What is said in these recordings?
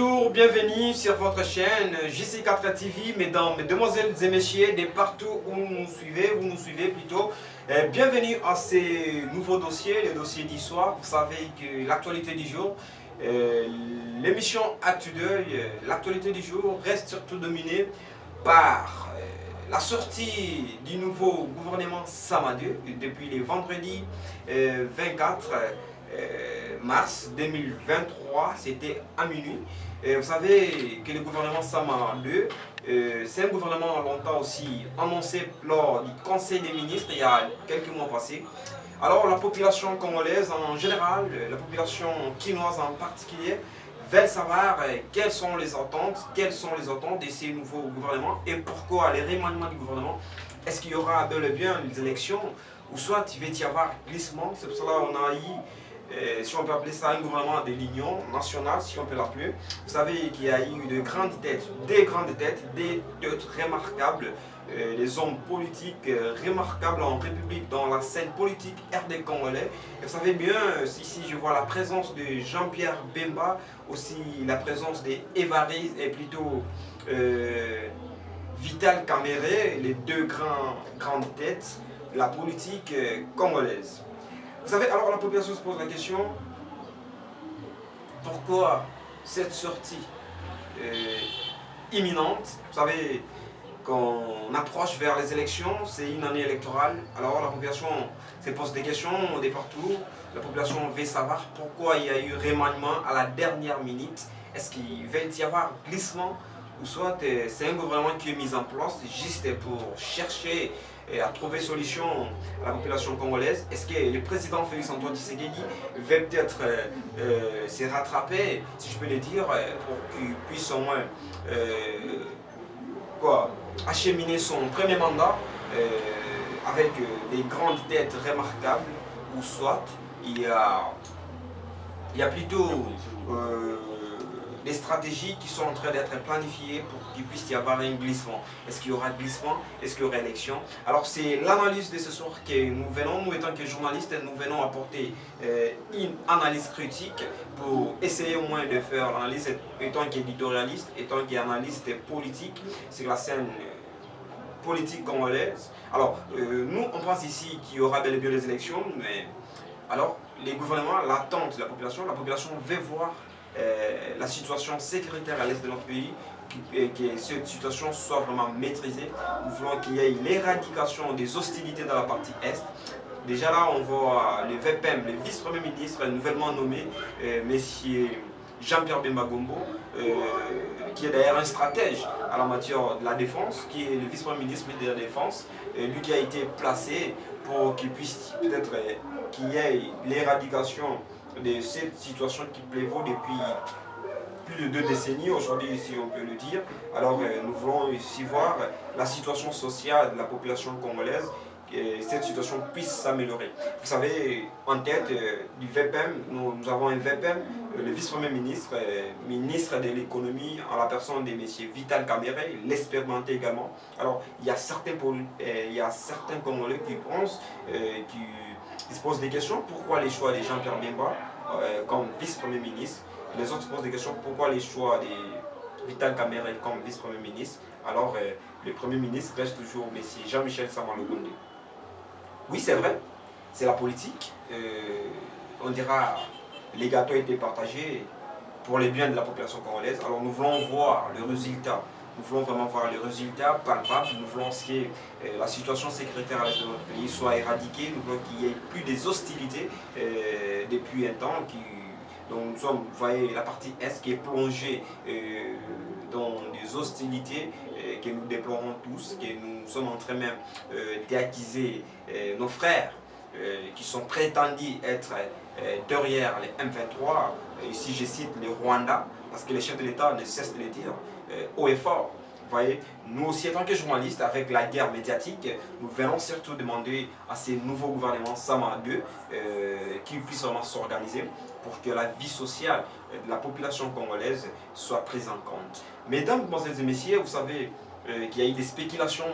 Bonjour, bienvenue sur votre chaîne JC4 TV, mesdames, mesdemoiselles et messieurs, de partout où vous nous suivez plutôt. Bienvenue à ces nouveaux dossiers, les dossiers d'histoire. Vous savez que l'actualité du jour, l'émission Actu d'œil, l'actualité du jour reste surtout dominée par la sortie du nouveau gouvernement Samadé depuis le vendredi 24 mars 2023, c'était à minuit. Vous savez que le gouvernement Samadé, c'est un gouvernement longtemps aussi annoncé lors du Conseil des ministres il y a quelques mois passés. Alors la population congolaise en général, la population quinoise en particulier, veulent savoir quelles sont les attentes de ces nouveaux gouvernements et pourquoi les remaniements du gouvernement. Est-ce qu'il y aura bel et bien les élections ou soit il va y avoir glissement? C'est pour cela qu'on a eu, si on peut appeler ça un gouvernement de l'Union nationale, si on peut l'appeler. Vous savez qu'il y a eu des grandes têtes remarquables, des hommes politiques remarquables en République, dans la scène politique RD congolais. Et vous savez bien, ici je vois la présence de Jean-Pierre Bemba, aussi la présence d'Évariste et plutôt Vital Kamerhe, les deux grandes têtes de la politique congolaise. Vous savez, alors la population se pose la question, pourquoi cette sortie imminente? Vous savez, quand on approche vers les élections, c'est une année électorale, alors la population se pose des questions de partout. La population veut savoir pourquoi il y a eu remaniement à la dernière minute. Est-ce qu'il va y avoir glissement ou soit c'est un gouvernement qui est mis en place juste pour chercher à trouver solution à la population congolaise? Est-ce que le président Félix Antoine Tshisekedi va peut-être se rattraper, si je peux le dire, pour qu'il puisse au moins acheminer son premier mandat avec des grandes têtes remarquables, ou soit il y a plutôt des stratégies qui sont en train d'être planifiées pour qu'il puisse y avoir un glissement. Est-ce qu'il y aura glissement? Est-ce qu'il y aura élection? Alors c'est l'analyse de ce soir que nous venons, nous étant que journalistes, nous venons apporter une analyse critique pour essayer au moins de faire l'analyse étant qu'éditorialiste, étant qu'analyste politique sur la scène politique congolaise. Alors nous on pense ici qu'il y aura bel et bien les élections, mais alors les gouvernements, l'attente de la population veut voir la situation sécuritaire à l'est de notre pays, que cette situation soit vraiment maîtrisée. Nous voulons qu'il y ait l'éradication des hostilités dans la partie est. Déjà là, on voit le VPM, le vice-premier ministre nouvellement nommé, Monsieur Jean-Pierre Bemba Gombo, qui est d'ailleurs un stratège à la matière de la défense, qui est le vice-premier ministre de la défense, lui qui a été placé pour qu'il puisse peut-être qu'il y ait l'éradication de cette situation qui prévaut depuis plus de 2 décennies aujourd'hui, si on peut le dire. Alors nous voulons ici voir la situation sociale de la population congolaise, que cette situation puisse s'améliorer. Vous savez, en tête du VPM, nous avons un VPM, le vice-premier ministre, ministre de l'économie, en la personne de M. Vital Kamerhe, l'expérimenté également. Alors il y a certains Congolais qui pensent, qui se posent des questions, pourquoi les choix de Jean-Pierre Bemba comme vice-premier ministre? Les autres se posent des questions, pourquoi les choix de Vital Kamerhe comme vice-premier ministre? Alors le premier ministre reste toujours M. Jean-Michel Sama-Lukonde. Oui, c'est vrai, c'est la politique. On dira, les gâteaux étaient partagés pour le bien de la population congolaise. Alors nous voulons voir le résultat. Nous voulons vraiment voir les résultats palpables. Nous voulons que la situation sécuritaire à l'est de notre pays soit éradiquée. Nous voulons qu'il n'y ait plus des hostilités depuis un temps. Donc nous sommes, vous voyez, la partie est qui est plongée dans des hostilités que nous déplorons tous, que nous sommes en train même d'accuser nos frères qui sont prétendus être derrière les M23. Ici je cite le Rwanda, parce que les chefs de l'État ne cessent de le dire haut et fort. Vous voyez, nous aussi, en tant que journalistes, avec la guerre médiatique, nous venons surtout demander à ces nouveaux gouvernements Samadé qu'ils puissent vraiment s'organiser pour que la vie sociale de la population congolaise soit prise en compte. Mesdames, mesdemoiselles et messieurs, vous savez qu'il y a eu des spéculations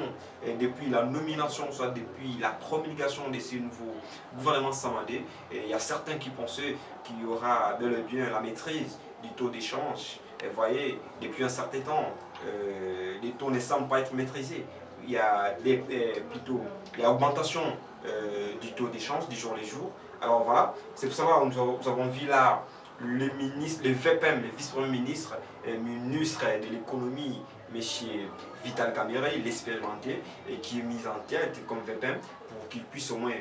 depuis la nomination, soit depuis la promulgation de ces nouveaux gouvernements Samadé. Il y a certains qui pensaient qu'il y aura bel et bien la maîtrise du taux d'échange vous voyez, depuis un certain temps, les taux ne semblent pas être maîtrisés. Il y a plutôt l'augmentation du taux d'échange du jour les jours. Alors voilà, c'est pour savoir, nous avons vu là le ministre, le VPM, le vice-premier ministre, ministre de l'économie, M. Vital Kamerhe, l'expérimenté, et qui est mis en tête comme VPM pour qu'il puisse au moins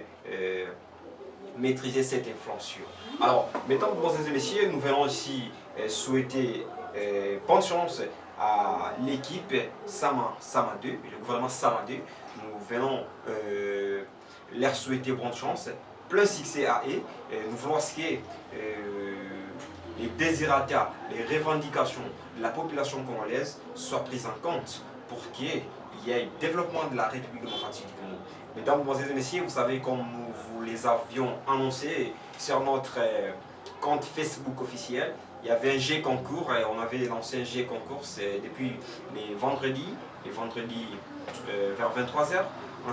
maîtriser cette inflation. Alors, mesdames, et messieurs, nous venons ici souhaiter bonne chance à l'équipe Sama 2, le gouvernement Sama 2. Nous venons leur souhaiter bonne chance, plein succès à eux. Nous voulons que les désirata, les revendications de la population congolaise soient prises en compte pour qu'il y ait un développement de la République démocratique du Congo. Mesdames, et messieurs, vous savez, comme nous vous les avions annoncé sur notre compte Facebook officiel, il y avait un G concours, on avait lancé un G concours depuis les vendredis vers 23h. On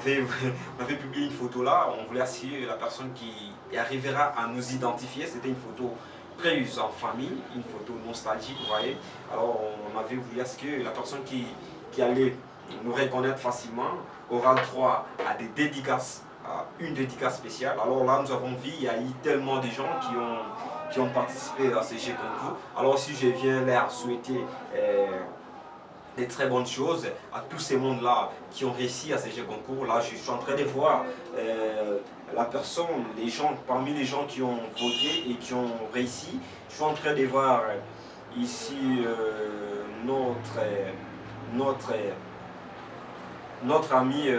avait publié une photo là, on voulait assurer la personne qui arrivera à nous identifier. C'était une photo prise en famille, une photo nostalgique, vous voyez. Alors on avait voulu à ce que la personne qui allait nous reconnaître facilement aura le droit à des dédicaces, à une dédicace spéciale. Alors là, nous avons vu, il y a eu tellement de gens qui ont participé à ces G concours. Alors si je viens leur souhaiter des très bonnes choses à tous ces mondes-là qui ont réussi à ces G concours. Là, je suis en train de voir la personne, les gens, parmi les gens qui ont voté et qui ont réussi. Je suis en train de voir ici notre ami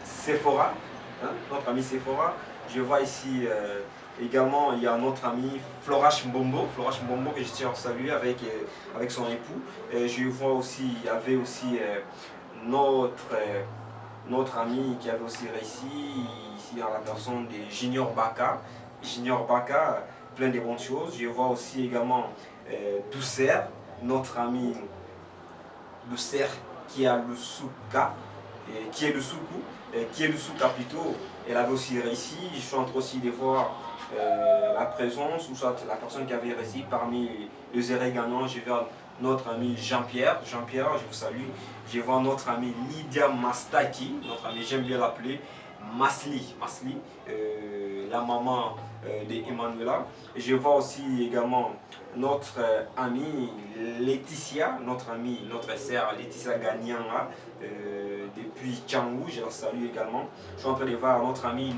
Sephora. Hein, notre ami Sephora. Je vois ici également, il y a notre ami Florash Mbombo que je tiens à saluer avec son époux. Je vois aussi, il y avait aussi notre ami qui avait aussi réussi, ici en la personne de Junior Baka. Junior Baka, plein de bonnes choses. Je vois aussi également Doucer, notre ami Doucer qui a le souka, qui est le soukou, qui est le sous plutôt. Elle avait aussi réussi. Je suis en train aussi de voir la présence ou soit la personne qui avait réussi parmi les erreurs gagnants. Je vois notre ami Jean-Pierre, je vous salue. Je vois notre ami Lydia Mastaki, notre ami, j'aime bien l'appeler Masli, la maman d'Emmanuela. Je vois aussi également notre amie Laetitia, notre sœur Laetitia Gagnanga depuis Tchangou, je la salue également. Je suis en train de voir notre amie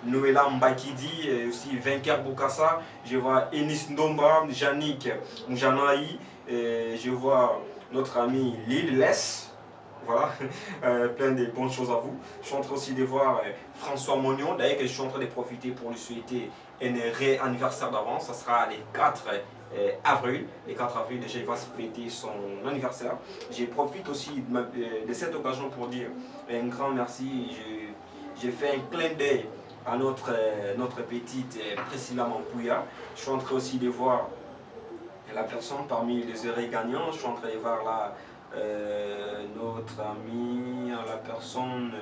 Noëlla Mbakidi, et aussi Vainqueur Bokassa. Je vois Enis Ndomba, Yannick Mjanaï, je vois notre ami Lille Les. Voilà, plein de bonnes choses à vous. Je suis en train aussi de voir François Mognon, d'ailleurs que je suis en train de profiter pour lui souhaiter un réanniversaire d'avance. Ça sera les 4 avril. Les 4 avril, déjà, il va se fêter son anniversaire. Je profite aussi de cette occasion pour dire un grand merci. J'ai fait un clin d'œil à notre petite Priscilla Mampouya. Je suis en train aussi de voir la personne parmi les heureux gagnants. Je suis en train de voir là notre ami, à la personne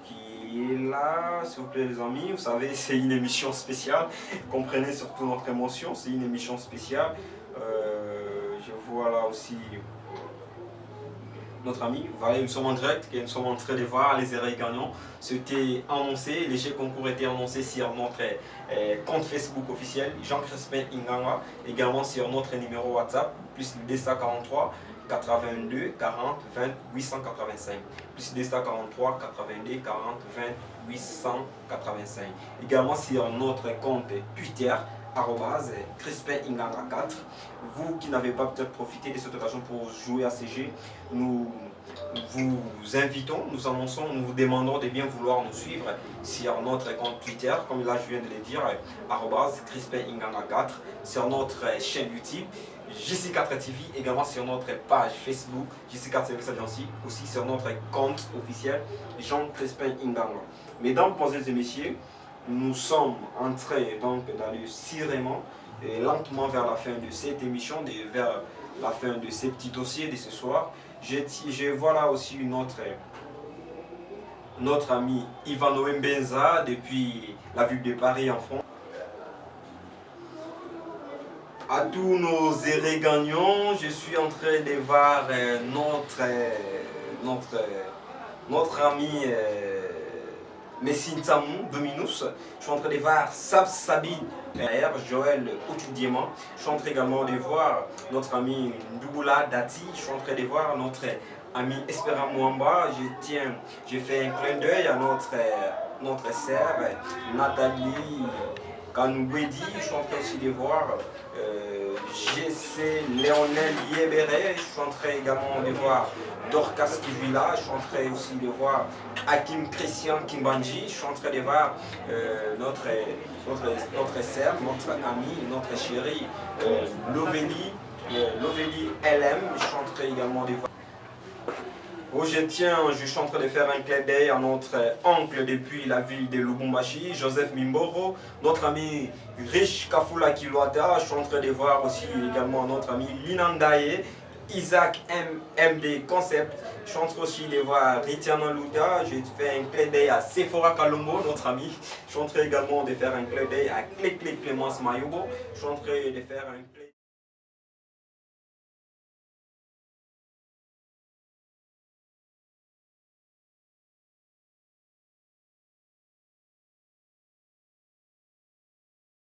qui est là, s'il vous plaît les amis. Vous savez, c'est une émission spéciale. Comprenez surtout notre émotion, c'est une émission spéciale. Je vois là aussi notre ami. Vous voyez, nous sommes en direct, nous sommes en train de voir les erreurs gagnants. C'était annoncé, les jeux concours étaient annoncés sur notre compte Facebook officiel, Jean Crispin Inganga, également sur notre numéro WhatsApp, plus 243 82 40 20 885, plus 243 82 40 20 885, également sur notre compte Twitter, Crispin Inganga 4. Vous qui n'avez pas peut-être profité de cette occasion pour jouer à ces jeux, nous vous invitons, nous annonçons, nous vous demandons de bien vouloir nous suivre sur notre compte Twitter, comme là je viens de le dire, Crispin Inganga 4, sur notre chaîne YouTube, JC4 TV, également sur notre page Facebook, JC4 Service Agency, aussi sur notre compte officiel, Jean Crispin Inganga. Mesdames, et messieurs, nous sommes entrés donc d'aller sirènement et lentement vers la fin de cette émission, vers la fin de ces petits dossiers de ce soir. Je vois là aussi notre ami Ivano Mbenza depuis la ville de Paris en France. À tous nos errés gagnants, je suis en train de voir notre ami Messine Samou Dominus. Je suis en train de voir Sab Sabi, Joël Otudiema. Je suis en train également de voir notre ami Ndouboula Dati. Je suis en train de voir notre ami Espera Mwamba. Je fais un clin d'œil à notre sœur Nathalie Kanoubedi. Je suis en train aussi de voir GC Léonel Yébéré. Je suis en train également de voir Dorcas Kivila. Je suis en train aussi de voir Hakim Christian Kimbanji. Je suis en train de voir notre sœur, notre amie, notre chérie Lovélie LM. Je suis en train également de voir. Oh, je suis en train de faire un clin d'œil à notre oncle depuis la ville de Lubumbashi, Joseph Mimboro, notre ami Rich Kafula Kiloata. Je suis en train de voir aussi également notre ami Linandaye, Isaac MD Concept. Je suis en train aussi de voir Ritiana Luda. Je fais un clin d'œil à Sephora Kalombo, notre ami. Je suis en train également de faire un clin d'œil à Clé Clémence Mayobo. Je suis en train de faire un clin